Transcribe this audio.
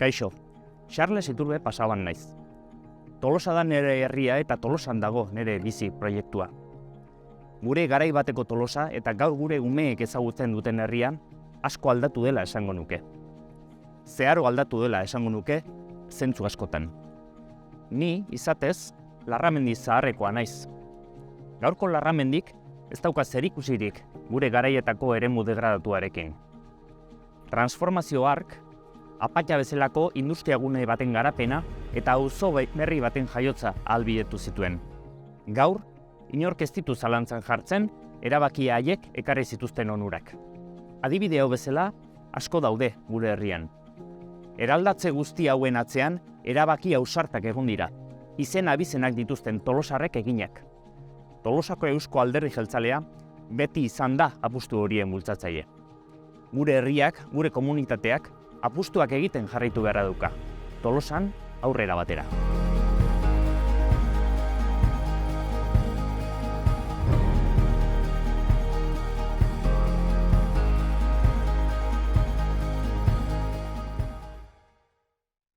Kaixo, Charles Iturbe Pasaban naiz. Tolosa da nere herria eta Tolosan dago nere bizi proiektua. Gure garai bateko Tolosa eta gaur gure umeek ezagutzen duten herrian asko aldatu dela esango nuke. Zeharo aldatu dela esango nuke, zentzu askotan. Ni, izatez, Larramendi zaharrekoa naiz. Gaurko Larramendik ez dauka zerikusirik gure garaietako eremu degradatuarekin. Transformazio hark, apatxa bezalako industriagune baten garapena eta auzo berri baten jaiotza ahalbidetu zituen. Gaur, inork ez ditu zalantzan jartzen, erabakia haiek ekarri zituzten onurak. Adibide hau bezala, asko daude gure herrian. Eraldatze guzti hauen atzean, erabaki ausartak egon dira, izen abizenak dituzten tolosarrek eginak. Tolosako Eusko Alderdi Jeltzalea beti izan da apustu horien bultzatzaile. Gure herriak, gure komunitateak, apustuak egiten jarraitu beharra dauka. Tolosan aurrera batera.